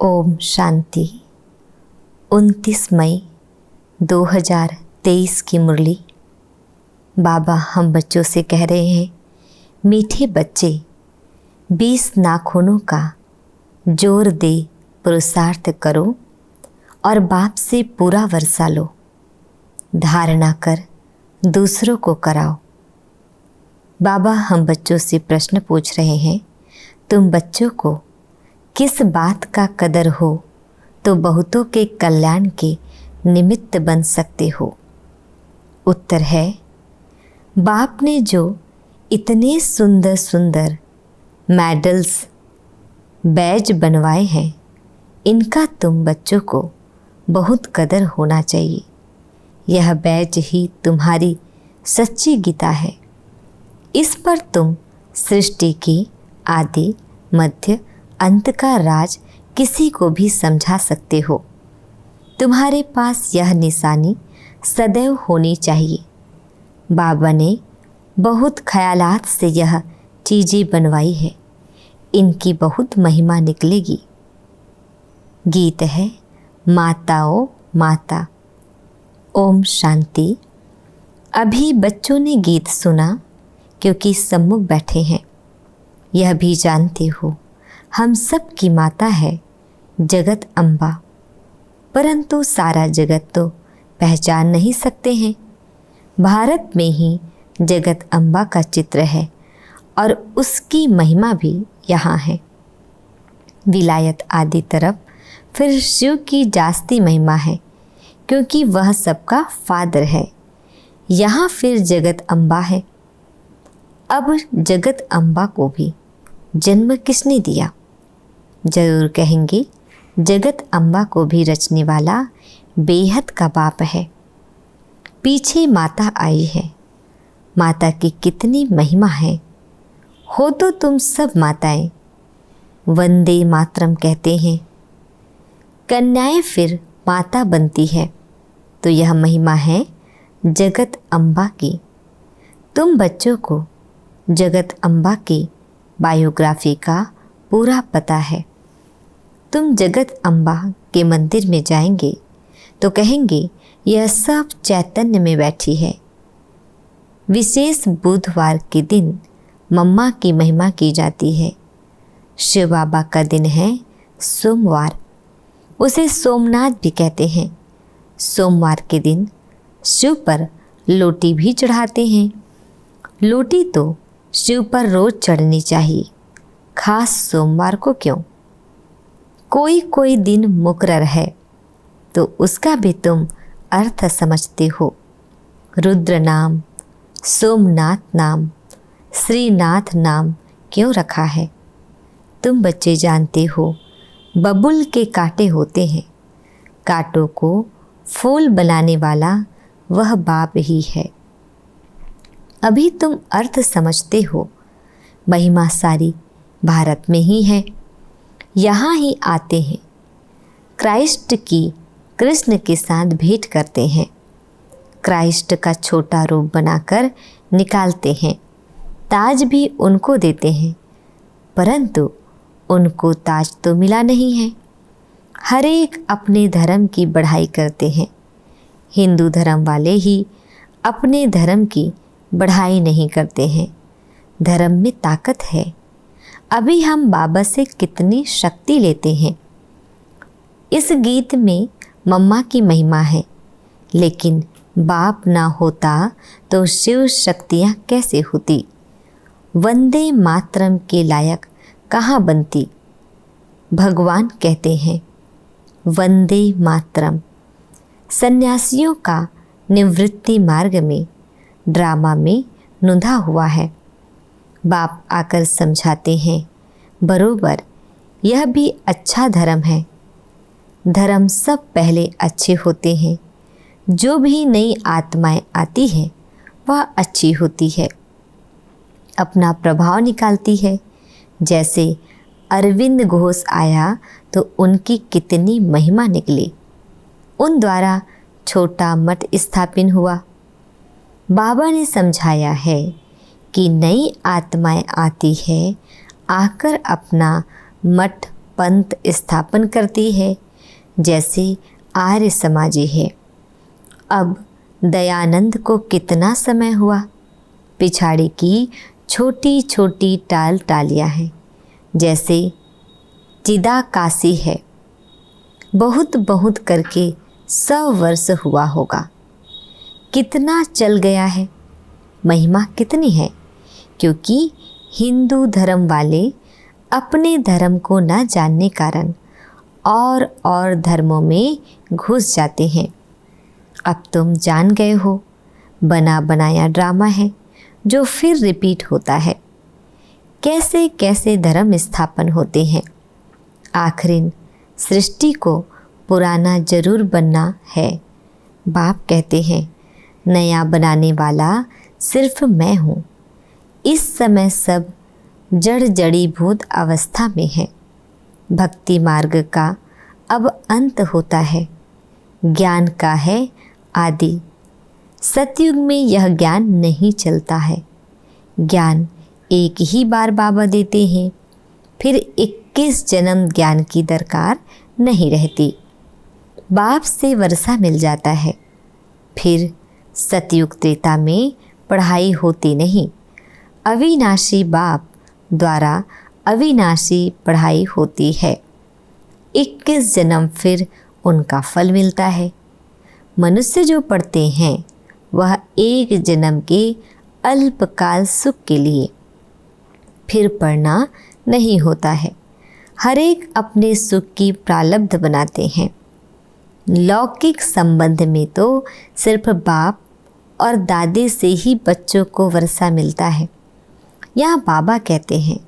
ओम शांति। 29 मई 2023 की मुरली। बाबा हम बच्चों से कह रहे हैं, मीठे बच्चे 20 नाखूनों का जोर दे पुरुषार्थ करो और बाप से पूरा वर्षा लो, धारणा कर दूसरों को कराओ। बाबा हम बच्चों से प्रश्न पूछ रहे हैं, तुम बच्चों को किस बात का कदर हो तो बहुतों के कल्याण के निमित्त बन सकते हो। उत्तर है, बाप ने जो इतने सुंदर सुंदर मेडल्स बैज बनवाए हैं, इनका तुम बच्चों को बहुत कदर होना चाहिए। यह बैज ही तुम्हारी सच्ची गीता है। इस पर तुम सृष्टि की आदि मध्य अंत का राज किसी को भी समझा सकते हो। तुम्हारे पास यह निशानी सदैव होनी चाहिए। बाबा ने बहुत ख्यालात से यह चीज़ें बनवाई है, इनकी बहुत महिमा निकलेगी। गीत है माताओं माता। ओम शांति। अभी बच्चों ने गीत सुना क्योंकि सम्मुख बैठे हैं। यह भी जानते हो, हम सब की माता है जगत अम्बा, परंतु सारा जगत तो पहचान नहीं सकते हैं। भारत में ही जगत अम्बा का चित्र है और उसकी महिमा भी यहाँ है। विलायत आदि तरफ फिर शिव की जास्ती महिमा है, क्योंकि वह सबका फादर है। यहाँ फिर जगत अम्बा है। अब जगत अम्बा को भी जन्म किसने दिया? जरूर कहेंगे, जगत अम्बा को भी रचने वाला बेहद का बाप है। पीछे माता आई है। माता की कितनी महिमा है। हो तो तुम सब माताएं। वंदे मातरम कहते हैं। कन्याएं फिर माता बनती है, तो यह महिमा है जगत अम्बा की। तुम बच्चों को जगत अम्बा की बायोग्राफी का पूरा पता है। तुम जगत अम्बा के मंदिर में जाएंगे तो कहेंगे, यह सब चैतन्य में बैठी है। विशेष बुधवार के दिन मम्मा की महिमा की जाती है। शिव बाबा का दिन है सोमवार। उसे सोमनाथ भी कहते हैं। सोमवार के दिन शिव पर लोटी भी चढ़ाते हैं। लोटी तो शिव पर रोज चढ़नी चाहिए, खास सोमवार को क्यों? कोई कोई दिन मुकर्रर है तो उसका भी तुम अर्थ समझते हो। रुद्र नाम, सोमनाथ नाम, श्रीनाथ नाम क्यों रखा है? तुम बच्चे जानते हो, बबुल के कांटे होते हैं। कांटों को फूल बनाने वाला वह बाप ही है। अभी तुम अर्थ समझते हो। महिमा सारी भारत में ही है। यहाँ ही आते हैं। क्राइस्ट की कृष्ण के साथ भेंट करते हैं। क्राइस्ट का छोटा रूप बनाकर निकालते हैं। ताज भी उनको देते हैं, परंतु उनको ताज तो मिला नहीं है। हर एक अपने धर्म की बढ़ाई करते हैं। हिंदू धर्म वाले ही अपने धर्म की बढ़ाई नहीं करते हैं। धर्म में ताकत है। अभी हम बाबा से कितनी शक्ति लेते हैं। इस गीत में मम्मा की महिमा है, लेकिन बाप ना होता तो शिव शक्तियाँ कैसे होती? वंदे मातरम के लायक कहाँ बनती? भगवान कहते हैं वंदे मातरम। सन्यासियों का निवृत्ति मार्ग में ड्रामा में नुधा हुआ है। बाप आकर समझाते हैं, बरोबर यह भी अच्छा धर्म है। धर्म सब पहले अच्छे होते हैं। जो भी नई आत्माएं आती है वह अच्छी होती है, अपना प्रभाव निकालती है। जैसे अरविंद घोष आया तो उनकी कितनी महिमा निकली। उन द्वारा छोटा मठ स्थापित हुआ। बाबा ने समझाया है कि नई आत्माएं आती है, आकर अपना मठ पंथ स्थापन करती है जैसे आर्य समाजी है। अब दयानंद को कितना समय हुआ, पिछाड़ी की छोटी छोटी टाल टालियाँ हैं जैसे चिदाकाशी है। बहुत बहुत करके 100 वर्ष हुआ होगा। कितना चल गया है, महिमा कितनी है, क्योंकि हिंदू धर्म वाले अपने धर्म को न जानने कारण और धर्मों में घुस जाते हैं। अब तुम जान गए हो, बना बनाया ड्रामा है जो फिर रिपीट होता है। कैसे कैसे धर्म स्थापन होते हैं। आखिर सृष्टि को पुराना जरूर बनना है। बाप कहते हैं नया बनाने वाला सिर्फ मैं हूँ। इस समय सब जड़ जड़ीभूत अवस्था में है। भक्ति मार्ग का अब अंत होता है, ज्ञान का है आदि। सतयुग में यह ज्ञान नहीं चलता है। ज्ञान एक ही बार बाबा देते हैं, फिर 21 जन्म ज्ञान की दरकार नहीं रहती। बाप से वर्षा मिल जाता है, फिर सतयुग त्रेता में पढ़ाई होती नहीं। अविनाशी बाप द्वारा अविनाशी पढ़ाई होती है। 21 जन्म फिर उनका फल मिलता है। मनुष्य जो पढ़ते हैं वह एक जन्म के अल्पकाल सुख के लिए, फिर पढ़ना नहीं होता है। हर एक अपने सुख की प्रारब्ध बनाते हैं। लौकिक संबंध में तो सिर्फ बाप और दादी से ही बच्चों को वर्षा मिलता है। यहाँ बाबा कहते हैं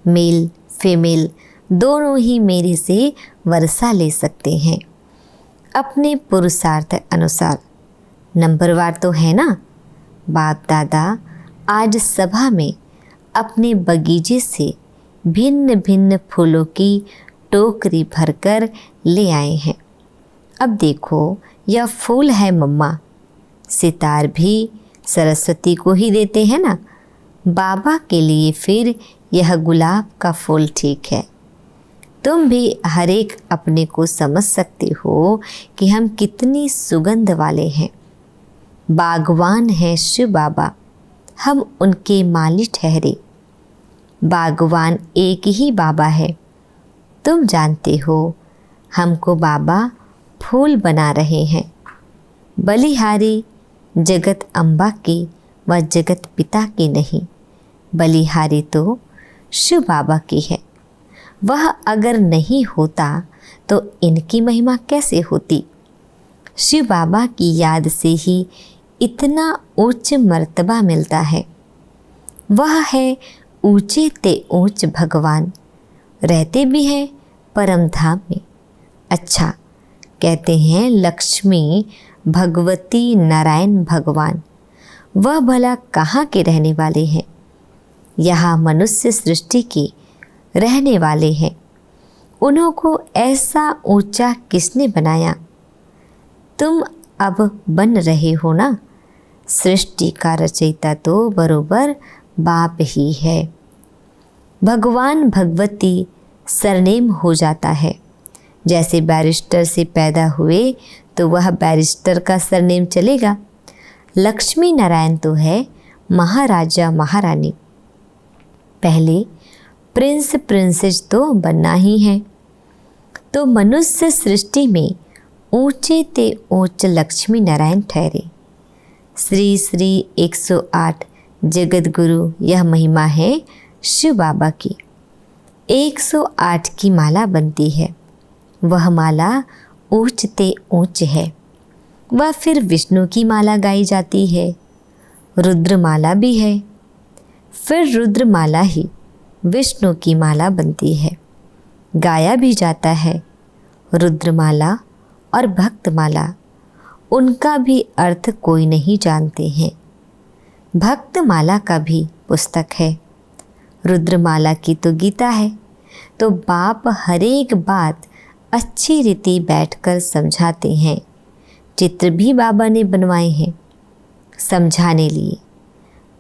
मेल फीमेल दोनों ही मेरे से वर्षा ले सकते हैं अपने पुरुषार्थ अनुसार। नंबरवार तो है ना। बाप दादा आज सभा में अपने बगीचे से भिन्न भिन्न फूलों की टोकरी भरकर ले आए हैं। अब देखो यह फूल है मम्मा। सितार भी सरस्वती को ही देते हैं ना। बाबा के लिए फिर यह गुलाब का फूल ठीक है। तुम भी हर एक अपने को समझ सकते हो कि हम कितनी सुगंध वाले हैं। बागवान है शिव बाबा, हम उनके माली ठहरे। बागवान एक ही बाबा है। तुम जानते हो हमको बाबा फूल बना रहे हैं। बलिहारी जगत अम्बा की व जगत पिता की नहीं, बलिहारी तो शिव बाबा की है। वह अगर नहीं होता तो इनकी महिमा कैसे होती। शिव बाबा की याद से ही इतना उच्च मर्तबा मिलता है। वह है ऊंचे ते ऊंच भगवान, रहते भी हैं परम धाम में। अच्छा कहते हैं लक्ष्मी भगवती नारायण भगवान, वह भला कहाँ के रहने वाले हैं। यहाँ मनुष्य सृष्टि के रहने वाले हैं। उन्हों को ऐसा ऊंचा किसने बनाया। तुम अब बन रहे हो ना। सृष्टि का रचयिता तो बरोबर बाप ही है। भगवान भगवती सरनेम हो जाता है। जैसे बैरिस्टर से पैदा हुए तो वह बैरिस्टर का सरनेम चलेगा। लक्ष्मी नारायण तो है महाराजा महारानी। पहले प्रिंस प्रिंसेस तो बनना ही है। तो मनुष्य सृष्टि में ऊंचे ते ऊंच लक्ष्मी नारायण ठहरे। श्री श्री 108 जगत गुरु, यह महिमा है शिव बाबा की। 108 की माला बनती है। वह माला ऊंच ते ऊंच है। वह फिर विष्णु की माला गाई जाती है। रुद्र माला भी है। फिर रुद्र माला ही विष्णु की माला बनती है। गाया भी जाता है। रुद्रमाला और भक्तमाला, उनका भी अर्थ कोई नहीं जानते हैं। भक्तमाला का भी पुस्तक है। रुद्रमाला की तो गीता है। तो बाप हर एक बात अच्छी रीति बैठकर समझाते हैं। चित्र भी बाबा ने बनवाए हैं समझाने लिए।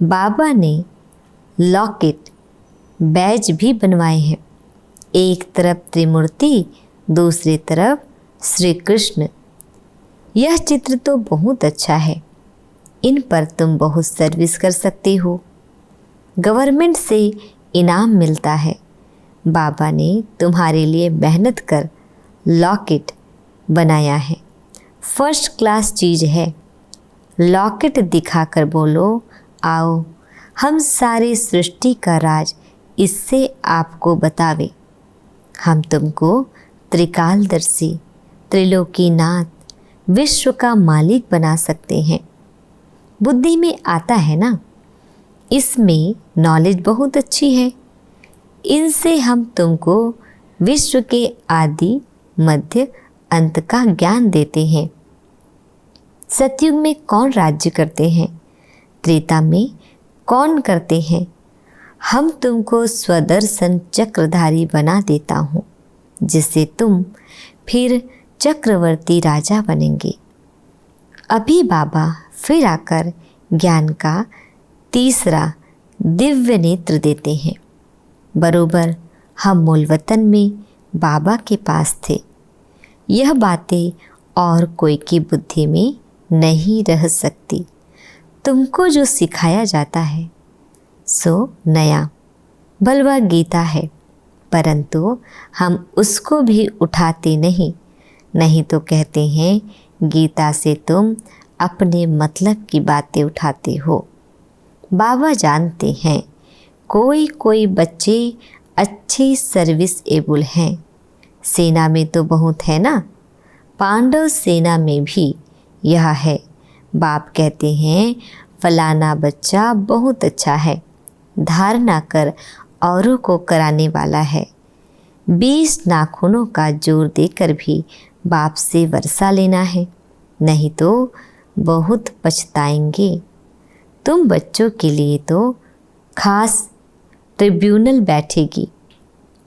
बाबा ने लॉकेट बैज भी बनवाए हैं। एक तरफ त्रिमूर्ति, दूसरी तरफ श्री कृष्ण। यह चित्र तो बहुत अच्छा है, इन पर तुम बहुत सर्विस कर सकते हो, गवर्नमेंट से इनाम मिलता है। बाबा ने तुम्हारे लिए मेहनत कर लॉकेट बनाया है, फर्स्ट क्लास चीज़ है। लॉकेट दिखाकर बोलो, आओ हम सारे सृष्टि का राज इससे आपको बतावे। हम तुमको त्रिकालदर्शी, त्रिलोकीनाथ, विश्व का मालिक बना सकते हैं। बुद्धि में आता है ना, इसमें नॉलेज बहुत अच्छी है। इनसे हम तुमको विश्व के आदि, मध्य, अंत का ज्ञान देते हैं। सतयुग में कौन राज्य करते हैं, त्रेता में कौन करते हैं। हम तुमको स्वदर्शन चक्रधारी बना देता हूँ, जिससे तुम फिर चक्रवर्ती राजा बनेंगे। अभी बाबा फिर आकर ज्ञान का तीसरा दिव्य नेत्र देते हैं। बरोबर हम मूल वतन में बाबा के पास थे। यह बातें और कोई की बुद्धि में नहीं रह सकती। तुमको जो सिखाया जाता है सो नया बलवा गीता है, परंतु हम उसको भी उठाते नहीं तो कहते हैं गीता से तुम अपने मतलब की बातें उठाते हो। बाबा जानते हैं कोई कोई बच्चे अच्छी सर्विस एबल हैं। सेना में तो बहुत है ना, पांडव सेना में भी यह है। बाप कहते हैं फलाना बच्चा बहुत अच्छा है, धारणा कर औरों को कराने वाला है। 20 नाखूनों का जोर देकर भी बाप से वर्षा लेना है, नहीं तो बहुत पछताएंगे। तुम बच्चों के लिए तो खास ट्रिब्यूनल बैठेगी,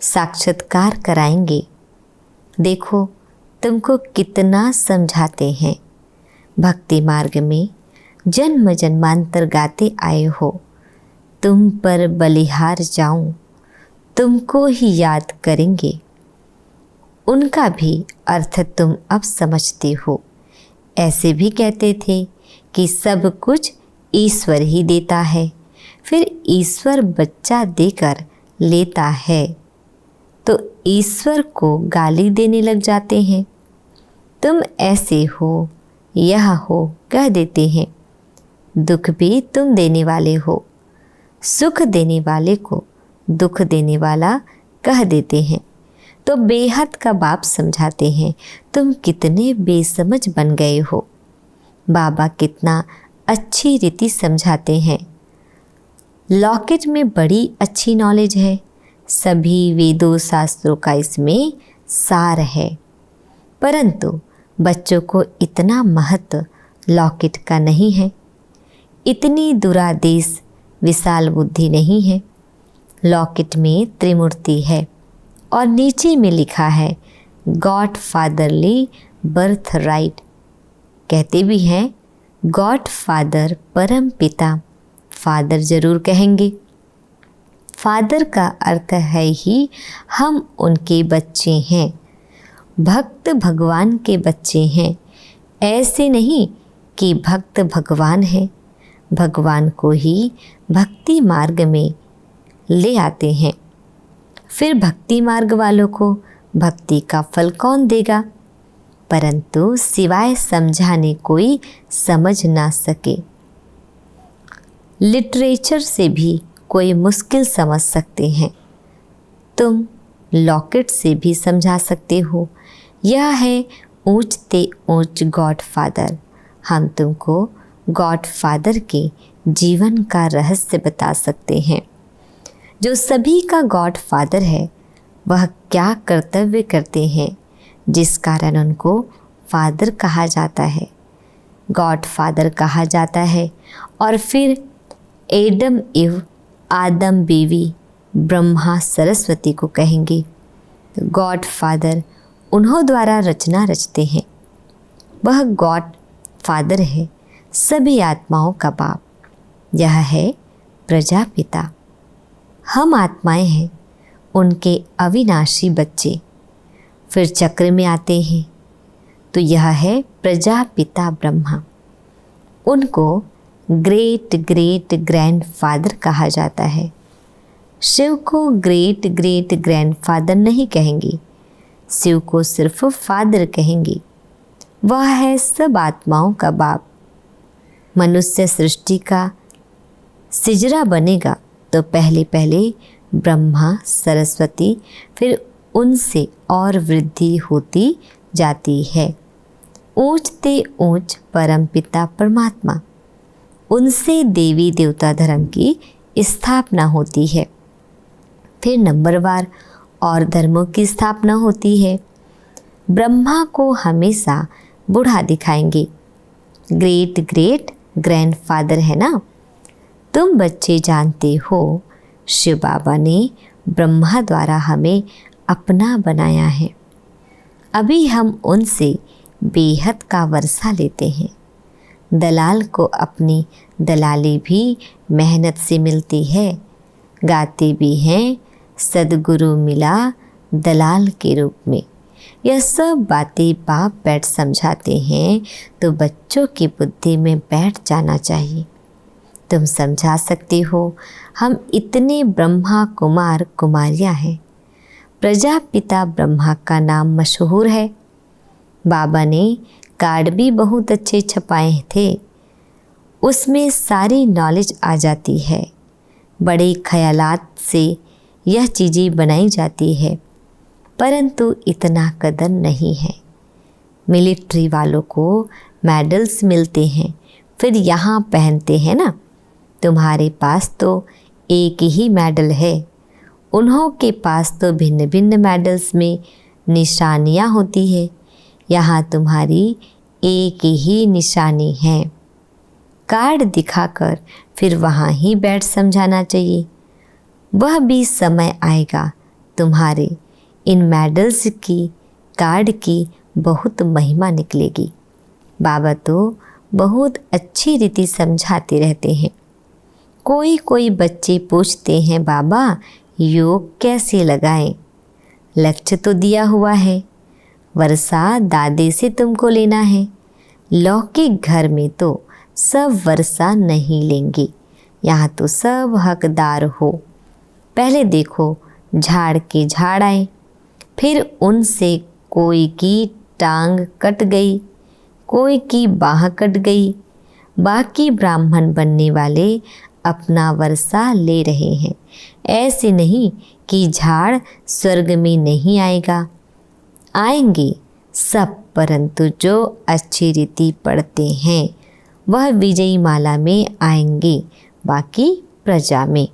साक्षात्कार कराएंगे। देखो तुमको कितना समझाते हैं। भक्ति मार्ग में जन्म जन्मांतर गाते आए हो, तुम पर बलिहार जाऊं, तुमको ही याद करेंगे। उनका भी अर्थ तुम अब समझते हो। ऐसे भी कहते थे कि सब कुछ ईश्वर ही देता है, फिर ईश्वर बच्चा देकर लेता है, तो ईश्वर को गाली देने लग जाते हैं। तुम ऐसे हो, यह हो कह देते हैं। दुख भी तुम देने वाले हो, सुख देने वाले को दुख देने वाला कह देते हैं। तो बेहद का बाप समझाते हैं तुम कितने बेसमझ बन गए हो। बाबा कितना अच्छी रीति समझाते हैं। लॉकेट में बड़ी अच्छी नॉलेज है, सभी वेदों शास्त्रों का इसमें सार है, परंतु बच्चों को इतना महत्व लॉकेट का नहीं है। इतनी दुरादेश विशाल बुद्धि नहीं है। लॉकेट में त्रिमूर्ति है और नीचे में लिखा है गॉड फादरली बर्थ राइट। कहते भी हैं गॉड फादर परम पिता, फादर जरूर कहेंगे। फादर का अर्थ है ही हम उनके बच्चे हैं, भक्त भगवान के बच्चे हैं। ऐसे नहीं कि भक्त भगवान है, भगवान को ही भक्ति मार्ग में ले आते हैं। फिर भक्ति मार्ग वालों को भक्ति का फल कौन देगा, परंतु सिवाय समझाने कोई समझ ना सके। लिटरेचर से भी कोई मुश्किल समझ सकते हैं, तुम लॉकेट से भी समझा सकते हो। यह है ऊंच ते ऊंच गॉड फादर। हम तुमको गॉड फादर के जीवन का रहस्य बता सकते हैं। जो सभी का गॉड फादर है वह क्या कर्तव्य करते हैं जिस कारण उनको फादर कहा जाता है, गॉड फादर कहा जाता है। और फिर एडम इव, आदम बीवी, ब्रह्मा सरस्वती को कहेंगे गॉड फादर उन्हों द्वारा रचना रचते हैं। वह गॉड फादर है सभी आत्माओं का बाप। यह है प्रजापिता। हम आत्माएं हैं, उनके अविनाशी बच्चे फिर चक्र में आते हैं। तो यह है प्रजापिता ब्रह्मा। उनको ग्रेट ग्रेट ग्रैंडफादर कहा जाता है। शिव को ग्रेट ग्रेट ग्रैंडफादर नहीं कहेंगे, शिव को सिर्फ फादर कहेंगे। वह है सब आत्माओं का बाप। मनुष्य सृष्टि का सिजरा बनेगा तो पहले पहले ब्रह्मा सरस्वती, फिर उनसे और वृद्धि होती जाती है। ऊंचते ऊंच परमपिता परमात्मा, उनसे देवी देवता धर्म की स्थापना होती है। फिर नंबरवार और धर्मों की स्थापना होती है। ब्रह्मा को हमेशा बूढ़ा दिखाएंगे, ग्रेट ग्रेट ग्रैंडफादर है ना। तुम बच्चे जानते हो शिव बाबा ने ब्रह्मा द्वारा हमें अपना बनाया है। अभी हम उनसे बेहद का वर्षा लेते हैं। दलाल को अपनी दलाली भी मेहनत से मिलती है। गाते भी हैं सदगुरु मिला दलाल के रूप में। यह सब बातें बाप बैठ समझाते हैं तो बच्चों की बुद्धि में बैठ जाना चाहिए। तुम समझा सकते हो, हम इतने ब्रह्मा कुमार कुमारियाँ हैं। प्रजापिता ब्रह्मा का नाम मशहूर है। बाबा ने कार्ड भी बहुत अच्छे छपाए थे, उसमें सारी नॉलेज आ जाती है। बड़े ख्यालात से यह चीज़ें बनाई जाती है, परंतु इतना कदर नहीं है। मिलिट्री वालों को मेडल्स मिलते हैं, फिर यहाँ पहनते हैं ना। तुम्हारे पास तो एक ही मेडल है, उन्हों के पास तो भिन्न भिन्न मेडल्स में निशानियाँ होती है। यहाँ तुम्हारी एक ही निशानी है। कार्ड दिखाकर फिर वहाँ ही बैठ समझाना चाहिए। वह भी समय आएगा, तुम्हारे इन मेडल्स की कार्ड की बहुत महिमा निकलेगी। बाबा तो बहुत अच्छी रीति समझाते रहते हैं। कोई कोई बच्चे पूछते हैं, बाबा योग कैसे लगाएं? लक्ष्य तो दिया हुआ है, वर्षा दादे से तुमको लेना है। लौकिक घर में तो सब वर्षा नहीं लेंगे, यहाँ तो सब हकदार हो। पहले देखो झाड़ के झाड़ आए, फिर उनसे कोई की टांग कट गई, कोई की बाह कट गई। बाकी ब्राह्मण बनने वाले अपना वर्षा ले रहे हैं। ऐसे नहीं कि झाड़ स्वर्ग में नहीं आएगा, आएंगे सब, परंतु जो अच्छी रीति पढ़ते हैं वह विजयी माला में आएंगे, बाकी प्रजा में।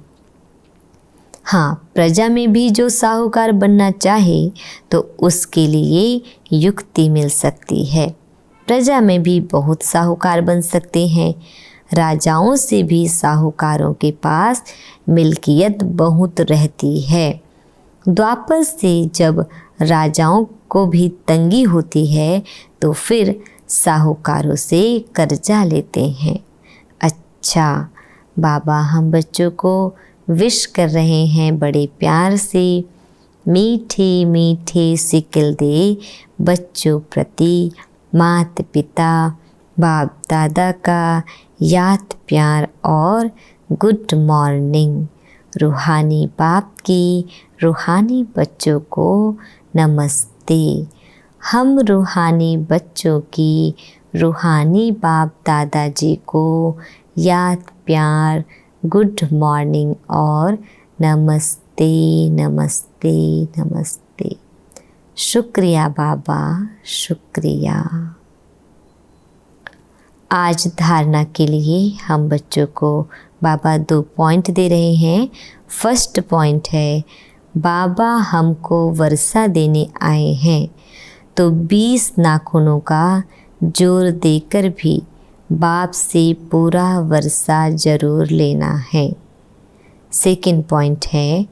हाँ, प्रजा में भी जो साहूकार बनना चाहे तो उसके लिए युक्ति मिल सकती है। प्रजा में भी बहुत साहूकार बन सकते हैं। राजाओं से भी साहूकारों के पास मिल्कियत बहुत रहती है। द्वापर से जब राजाओं को भी तंगी होती है तो फिर साहूकारों से कर्जा लेते हैं। अच्छा, बाबा हम बच्चों को विश कर रहे हैं बड़े प्यार से। मीठे मीठे सिकल दे बच्चों प्रति माता पिता बाप दादा का याद प्यार और गुड मॉर्निंग। रूहानी बाप की रूहानी बच्चों को नमस्ते। हम रूहानी बच्चों की रूहानी बाप दादाजी को याद प्यार गुड मॉर्निंग और नमस्ते नमस्ते नमस्ते। शुक्रिया बाबा, शुक्रिया। आज धारणा के लिए हम बच्चों को बाबा 2 पॉइंट दे रहे हैं। फर्स्ट पॉइंट है, बाबा हमको वर्षा देने आए हैं तो 20 नाखूनों का जोर देकर भी बाप से पूरा वर्षा जरूर लेना है। सेकंड पॉइंट है,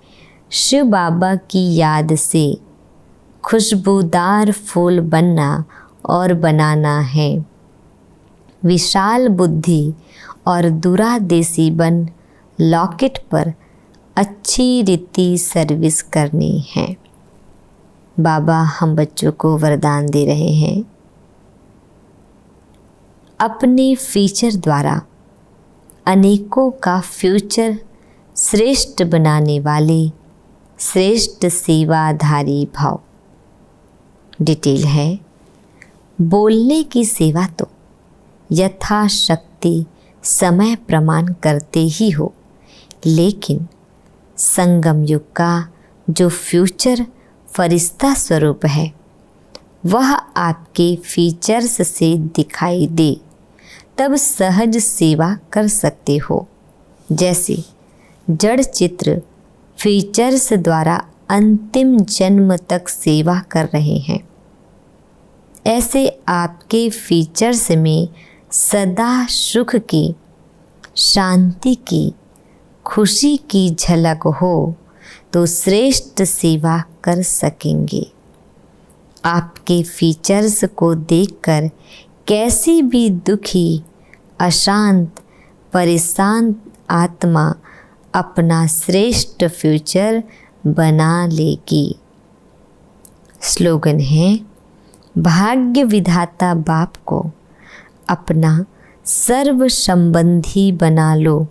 शिव बाबा की याद से खुशबूदार फूल बनना और बनाना है। विशाल बुद्धि और दूरादेशी बन लॉकेट पर अच्छी रीति सर्विस करनी है। बाबा हम बच्चों को वरदान दे रहे हैं, अपने फीचर द्वारा अनेकों का फ्यूचर श्रेष्ठ बनाने वाले श्रेष्ठ सेवाधारी भाव। डिटेल है, बोलने की सेवा तो यथाशक्ति समय प्रमाण करते ही हो, लेकिन संगम युग का जो फ्यूचर फरिश्ता स्वरूप है वह आपके फीचर्स से दिखाई दे तब सहज सेवा कर सकते हो। जैसे जड़ चित्र फीचर्स द्वारा अंतिम जन्म तक सेवा कर रहे हैं, ऐसे आपके फीचर्स में सदा सुख की, शांति की, खुशी की झलक हो तो श्रेष्ठ सेवा कर सकेंगे। आपके फीचर्स को देखकर कैसी भी दुखी, अशांत, परेशान आत्मा अपना श्रेष्ठ फ्यूचर बना लेगी। स्लोगन है, भाग्य विधाता बाप को अपना सर्व संबंधी बना लो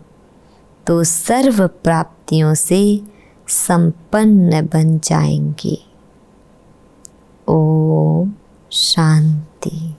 तो सर्व प्राप्तियों से संपन्न बन जाएंगे। ओम शांति।